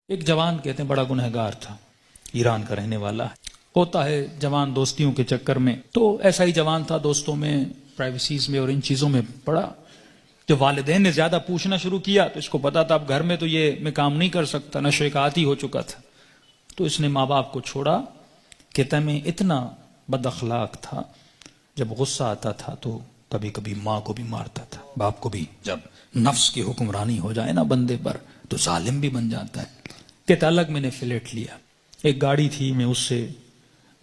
ایک جوان کہتے ہیں بڑا گنہگار تھا، ایران کا رہنے والا ہے۔ ہوتا ہے جوان دوستیوں کے چکر میں، تو ایسا ہی جوان تھا، دوستوں میں، پرائیویسیز میں اور ان چیزوں میں پڑا۔ جب والدین نے زیادہ پوچھنا شروع کیا تو اس کو پتا تھا اب گھر میں تو یہ میں کام نہیں کر سکتا، نشے کا عادی ہو چکا تھا، تو اس نے ماں باپ کو چھوڑا۔ کہتا میں اتنا بد اخلاق تھا، جب غصہ آتا تھا تو کبھی کبھی ماں کو بھی مارتا تھا، باپ کو بھی۔ جب نفس کی حکمرانی ہو جائے نا بندے پر تو ظالم بھی بن جاتا ہے۔ کہتا الگ میں نے فلیٹ لیا، ایک گاڑی تھی، میں اس سے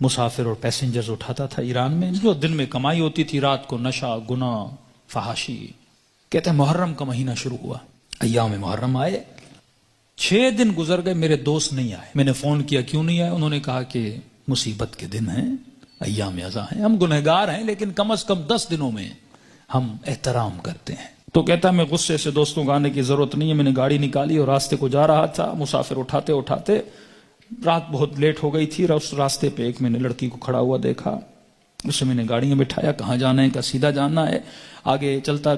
مسافر اور پیسنجرز اٹھاتا تھا ایران میں، جو دن میں کمائی ہوتی تھی، رات کو نشہ، گناہ، فحاشی۔ کہتے ہیں محرم کا مہینہ شروع ہوا، ایام محرم آئے، 6 دن گزر گئے، میرے دوست نہیں آئے۔ میں نے فون کیا کیوں نہیں آئے، انہوں نے کہا کہ مصیبت کے دن ہیں، ایام ازا ہیں، ہم گنہگار ہیں لیکن کم از کم 10 دنوں میں ہم احترام کرتے ہیں۔ تو کہتا میں غصے سے دوستوں کو آنے کی ضرورت نہیں ہے، میں نے گاڑی نکالی اور راستے کو جا رہا تھا، مسافر اٹھاتے اٹھاتے رات بہت لیٹ ہو گئی تھی، اس راستے پہ ایک میں نے لڑکی کو کھڑا ہوا دیکھا، اسے میں نے گاڑی میں بٹھایا، کہاں جانا ہے، کہا سیدھا جانا ہے۔ آگے چلتا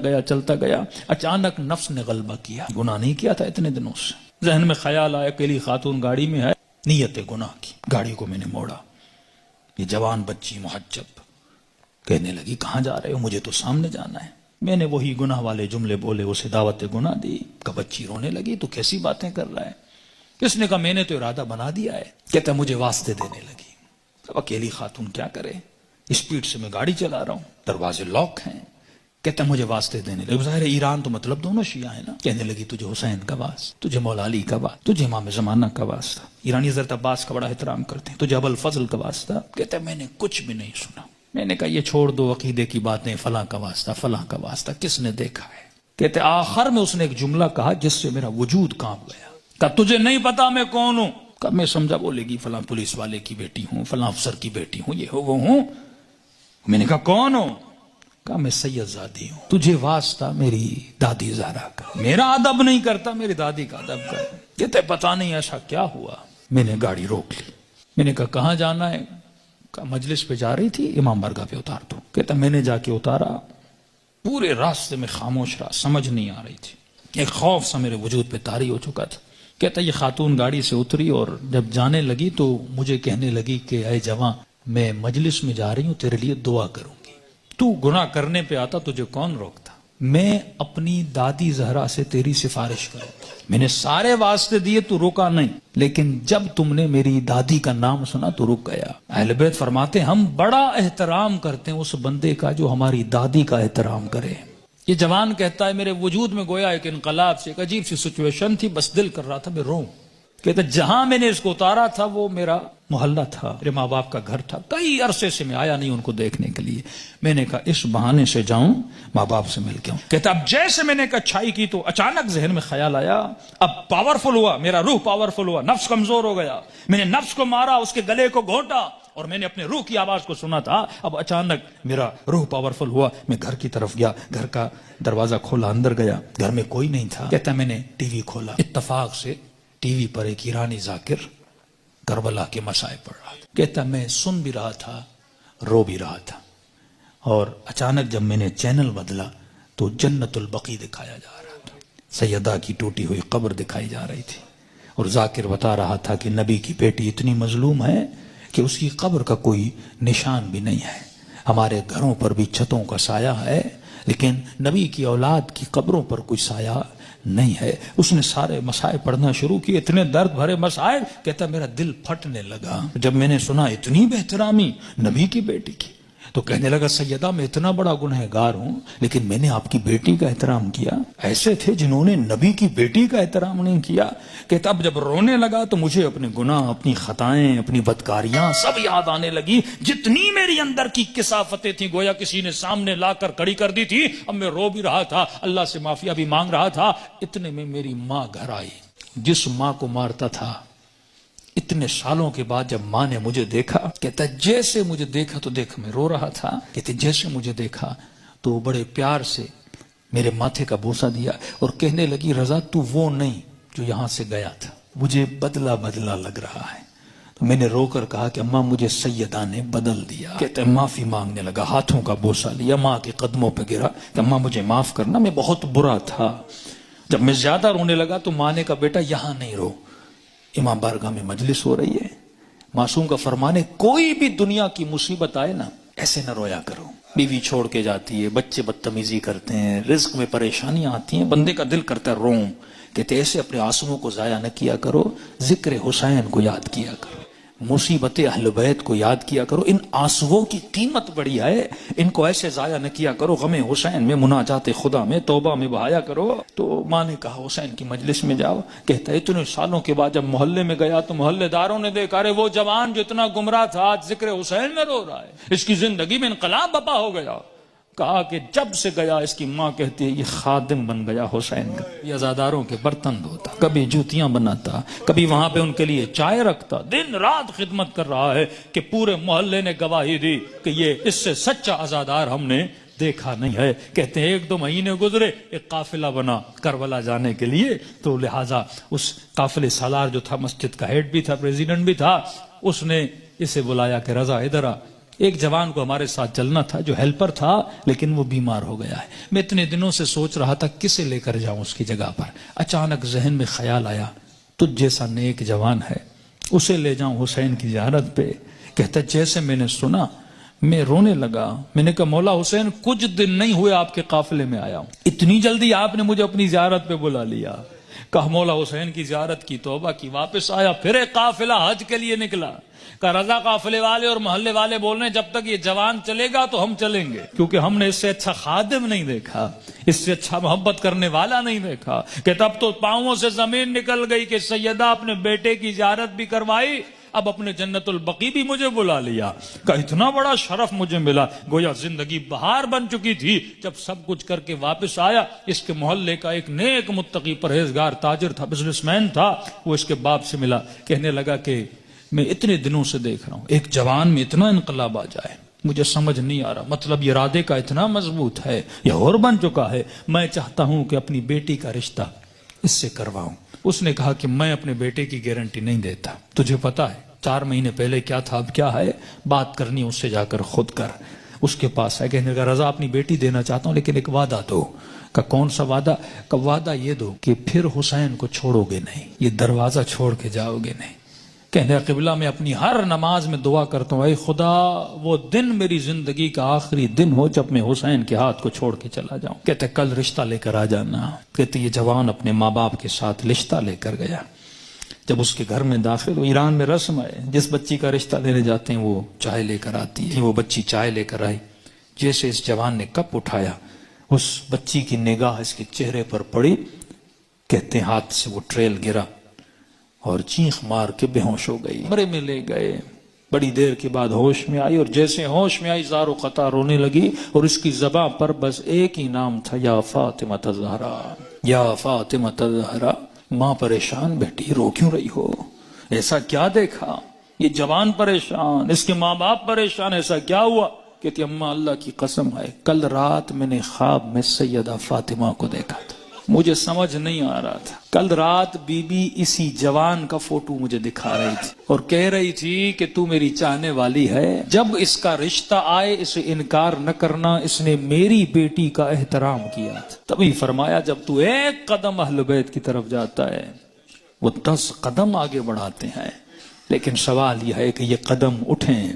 گیا، اچانک نفس نے غلبہ کیا، گناہ نہیں کیا تھا اتنے دنوں سے، ذہن میں خیال آیا اکیلی خاتون گاڑی میں ہے، نیت گناہ کی، گاڑی کو میں نے موڑا۔ یہ جوان بچی محجب کہنے لگی کہاں جا رہے ہو، مجھے تو سامنے جانا ہے۔ میں نے وہی گناہ والے جملے بولے، اسے دعوت گناہ دی۔ کہ بچی رونے لگی، تو کیسی باتیں کر رہا ہے؟ اس نے کہا میں نے تو ارادہ بنا دیا ہے۔ کہتا مجھے واسطے دینے لگی۔ اب اکیلی خاتون کیا کرے، اسپیڈ سے میں گاڑی چلا رہا ہوں، دروازے لاک ہیں۔ کہتا مجھے واسطے دینے لگی، ظاہر ہے ایران تو مطلب دونوں شیعہ ہیں نا۔ کہنے لگی تجھے حسین کا واسطہ، تجھے مولا علی کا واسطہ، تجھے امام زمانہ کا واسطہ، ایرانی حضرت عباس کا بڑا احترام کرتے ہیں، تجھے ابو الفضل کا واسطہ۔ کہتا میں نے کچھ بھی نہیں سنا، میں نے کہا یہ چھوڑ دو عقیدے کی باتیں، فلاں کا واسطہ، فلاں کا واسطہ، کس نے دیکھا ہے؟ کہتے آخر میں اس نے ایک جملہ کہا جس سے میرا وجود کانپ گیا۔ کہا تجھے نہیں پتا میں کون ہوں؟ کہا میں سمجھا بولے گی فلاں پولیس والے کی بیٹی ہوں، فلاں افسر کی بیٹی ہوں، یہ ہو وہ ہوں۔ میں نے کہا کون ہوں؟ کہا میں سید زادی ہوں، تجھے واسطہ میری دادی زہرا کا، میرا ادب نہیں کرتا، میری دادی کا ادب کر۔ کہتے پتا نہیں ایسا کیا ہوا۔ میں نے گاڑی روک لی، میں نے کہا کہاں جانا ہے؟ کہا مجلس پہ جا رہی تھی، امام بارگاہ پہ اتار دو۔ کہتا میں نے جا کے اتارا، پورے راستے میں خاموش رہا، سمجھ نہیں آ رہی تھی، ایک خوف سا میرے وجود پہ طاری ہو چکا تھا۔ کہتا یہ خاتون گاڑی سے اتری اور جب جانے لگی تو مجھے کہنے لگی کہ اے جوان، میں مجلس میں جا رہی ہوں، تیرے لیے دعا کروں گی، تو گناہ کرنے پہ آتا، تجھے کون روکتا؟ میں اپنی دادی زہرا سے تیری سفارش کروں گی۔ میں نے سارے واسطے دیے، تو رکا نہیں، لیکن جب تم نے میری دادی کا نام سنا تو رک گیا۔ اہل بیت فرماتے ہیں ہم بڑا احترام کرتے ہیں اس بندے کا جو ہماری دادی کا احترام کرے۔ یہ جوان کہتا ہے میرے وجود میں گویا ایک انقلاب سے، ایک عجیب سی سچویشن تھی، بس دل کر رہا تھا میں روؤں۔ کہتا جہاں میں نے اس کو اتارا تھا وہ میرا محلہ تھا، میرے ماں باپ کا گھر تھا، کئی عرصے سے میں آیا نہیں ان کو دیکھنے کے لیے۔ میں نے کہا اس بہانے سے جاؤں، ماں باپ سے مل کے آؤں۔ کہتا اب جیسے میں نے اچھائی کی تو اچانک ذہن میں خیال آیا، اب پاورفل ہوا، میرا روح پاورفل ہوا، نفس کمزور ہو گیا، میں نے نفس کو مارا، اس کے گلے کو گھونٹا اور میں نے اپنے روح کی آواز کو سنا تھا۔ اب اچانک میرا روح پاورفل ہوا، میں گھر کی طرف گیا، گھر کا دروازہ کھولا، اندر گیا، گھر میں کوئی نہیں تھا۔ کہتا میں نے ٹی وی کھولا، اتفاق سے ٹی وی پر ایک ایرانی ذاکر کربلا کے مسائل پڑھ رہا تھا۔ کہتا میں سن بھی رہا تھا، رو بھی رہا تھا، اور اچانک جب میں نے چینل بدلا تو جنت البقیع دکھایا جا رہا تھا، سیدہ کی ٹوٹی ہوئی قبر دکھائی جا رہی تھی، اور ذاکر بتا رہا تھا کہ نبی کی بیٹی اتنی مظلوم ہے کہ اس کی قبر کا کوئی نشان بھی نہیں ہے، ہمارے گھروں پر بھی چھتوں کا سایہ ہے لیکن نبی کی اولاد کی قبروں پر کوئی سایہ نہیں ہے۔ اس نے سارے مسائل پڑھنا شروع کی، اتنے درد بھرے مسائل، کہتا میرا دل پھٹنے لگا جب میں نے سنا اتنی بہترامی نبی کی بیٹی کی۔ تو کہنے لگا سیدہ میں اتنا بڑا گنہگار ہوں لیکن میں نے آپ کی بیٹی کا احترام کیا، ایسے تھے جنہوں نے نبی کی بیٹی کا احترام نہیں کیا۔ کہتا اب جب رونے لگا تو مجھے اپنے گناہ، اپنی خطائیں، اپنی بدکاریاں سب یاد آنے لگی، جتنی میری اندر کی کثافتیں تھیں گویا کسی نے سامنے لا کر کھڑی کر دی تھی۔ اب میں رو بھی رہا تھا، اللہ سے معافیا بھی مانگ رہا تھا، اتنے میں میری ماں گھر آئی، جس ماں کو مارتا تھا۔ اتنے سالوں کے بعد جب ماں نے مجھے دیکھا، کہتا جیسے مجھے دیکھا تو دیکھ میں رو رہا تھا، کہتے جیسے مجھے دیکھا تو بڑے پیار سے میرے ماتھے کا بوسہ دیا اور کہنے لگی رضا تو وہ نہیں جو یہاں سے گیا تھا، مجھے بدلا بدلا لگ رہا ہے۔ تو میں نے رو کر کہا کہ اماں مجھے سیدہ نے بدل دیا۔ کہتے معافی مانگنے لگا، ہاتھوں کا بوسہ لیا، ماں کے قدموں پہ گرا کہ اماں مجھے معاف کرنا، میں بہت برا تھا۔ جب میں زیادہ رونے لگا تو ماں نے کہا بیٹا یہاں نہیں رو، امام بارگاہ میں مجلس ہو رہی ہے، معصوم کا فرمان ہے کوئی بھی دنیا کی مصیبت آئے نا ایسے نہ رویا کرو، بیوی چھوڑ کے جاتی ہے، بچے بدتمیزی کرتے ہیں، رزق میں پریشانیاں آتی ہیں، بندے کا دل کرتا ہے روم، کہتے ایسے اپنے آنسوؤں کو ضائع نہ کیا کرو، ذکر حسین کو یاد کیا کرو، مصیبت اہل بیت کو یاد کیا کرو، ان آنسوؤں کی قیمت بڑی ہے، ان کو ایسے ضائع نہ کیا کرو، غم حسین میں، مناجات خدا میں، توبہ میں بہایا کرو۔ تو ماں نے کہا حسین کی مجلس میں جاؤ، کہتا ہے اتنے سالوں کے بعد جب محلے میں گیا تو محلے داروں نے دیکھا رہے وہ جوان جو اتنا گمراہ تھا آج ذکر حسین میں رو رہا ہے، اس کی زندگی میں انقلاب بپا ہو گیا۔ کہا کہ جب سے گیا، اس کی ماں کہتی ہے یہ خادم بن گیا حسین کا، یہ عزاداروں کے برتن دھوتا، کبھی جوتیاں بناتا، کبھی وہاں پہ ان کے لیے چائے رکھتا، دن رات خدمت کر رہا ہے کہ پورے محلے نے گواہی دی کہ یہ اس سے سچا عزادار ہم نے دیکھا نہیں ہے۔ کہتے ہیں 1-2 مہینے گزرے، ایک قافلہ بنا کربلا جانے کے لیے، تو لہٰذا اس قافلے سالار جو تھا، مسجد کا ہیڈ بھی تھا، پریزیڈنٹ بھی تھا، اس نے اسے بلایا کہ رضا ادھر آ، ایک جوان کو ہمارے ساتھ چلنا تھا جو ہیلپر تھا لیکن وہ بیمار ہو گیا ہے، میں اتنے دنوں سے سوچ رہا تھا کسے لے کر جاؤں اس کی جگہ پر، اچانک ذہن میں خیال آیا تجھ جیسا نیک جوان ہے، اسے لے جاؤں حسین کی زیارت پہ۔ کہتا جیسے میں نے سنا میں رونے لگا، میں نے کہا مولا حسین کچھ دن نہیں ہوئے آپ کے قافلے میں آیا ہوں، اتنی جلدی آپ نے مجھے اپنی زیارت پہ بلا لیا۔ کہا مولا حسین کی زیارت کی، توبہ کی، واپس آیا، پھر ایک قافلہ حج کے لیے نکلا۔ کہ رضا قافلے والے اور محلے والے بول رہے ہیں جب تک یہ جوان چلے گا تو ہم چلیں گے، کیونکہ ہم نے اس سے اچھا خادم نہیں دیکھا، اس سے اچھا محبت کرنے والا نہیں دیکھا۔ کہ تب تو پاؤں سے زمین نکل گئی کہ سیدہ اپنے بیٹے کی زیارت بھی کروائی، اب اپنے جنت البقیع بھی مجھے بلا لیا۔ کہ اتنا بڑا شرف مجھے ملا، گویا زندگی بہار بن چکی تھی جب سب کچھ کر کے واپس آیا۔ اس کے محلے کا ایک نیک متقی پرہیزگار تاجر تھا، بزنس مین تھا، وہ اس کے باپ سے ملا، کہنے لگا کہ میں اتنے دنوں سے دیکھ رہا ہوں ایک جوان میں اتنا انقلاب آ جائے، مجھے سمجھ نہیں آ رہا، مطلب یہ ارادے کا اتنا مضبوط ہے، یہ اور بن چکا ہے، میں چاہتا ہوں کہ اپنی بیٹی کا رشتہ اس سے کرواؤں۔ اس نے کہا کہ میں اپنے بیٹے کی گارنٹی نہیں دیتا، تجھے پتا ہے 4 مہینے پہلے کیا تھا اب کیا ہے، بات کرنی اس سے جا کر خود کر۔ اس کے پاس ہے، کہنے لگا رضا اپنی بیٹی دینا چاہتا ہوں لیکن ایک وعدہ دو۔ کہ کون سا وعدہ؟ کہ وعدہ یہ دو کہ پھر حسین کو چھوڑو گے نہیں، یہ دروازہ چھوڑ کے جاؤ گے نہیں۔ کہنے قبلہ میں اپنی ہر نماز میں دعا کرتا ہوں اے خدا وہ دن میری زندگی کا آخری دن ہو جب میں حسین کے ہاتھ کو چھوڑ کے چلا جاؤں۔ کہتے کل رشتہ لے کر آ جانا۔ کہتے یہ جوان اپنے ماں باپ کے ساتھ رشتہ لے کر گیا۔ جب اس کے گھر میں داخل، ایران میں رسم ہے جس بچی کا رشتہ لینے جاتے ہیں وہ چائے لے کر آتی ہے، وہ بچی چائے لے کر آئی، جیسے اس جوان نے کپ اٹھایا اس بچی کی نگاہ اس کے چہرے پر پڑی، کہتے ہاتھ سے وہ ٹریل گرا اور چیخ مار کے بے ہوش ہو گئی۔ کمرے میں لے گئے، بڑی دیر کے بعد ہوش میں آئی، اور جیسے ہوش میں آئی زار و قطع رونے لگی، اور اس کی زبان پر بس ایک ہی نام تھا، یا فاطمہ الزہرا، یا فاطمہ الزہرا۔ ماں پریشان، بیٹی رو کیوں رہی ہو؟ ایسا کیا دیکھا؟ یہ جوان پریشان، اس کے ماں باپ پریشان، ایسا کیا ہوا؟ کہتی اماں اللہ کی قسم ہے کل رات میں نے خواب میں سیدہ فاطمہ کو دیکھا تھا، مجھے سمجھ نہیں آ رہا تھا، کل رات بی بی اسی جوان کا فوٹو مجھے دکھا رہی تھی اور کہہ رہی تھی کہ تو میری چاہنے والی ہے، جب اس کا رشتہ آئے اسے انکار نہ کرنا، اس نے میری بیٹی کا احترام کیا تھا۔ تبھی فرمایا جب تو 1 قدم اہل بیت کی طرف جاتا ہے وہ 10 قدم آگے بڑھاتے ہیں، لیکن سوال یہ ہے کہ یہ قدم اٹھیں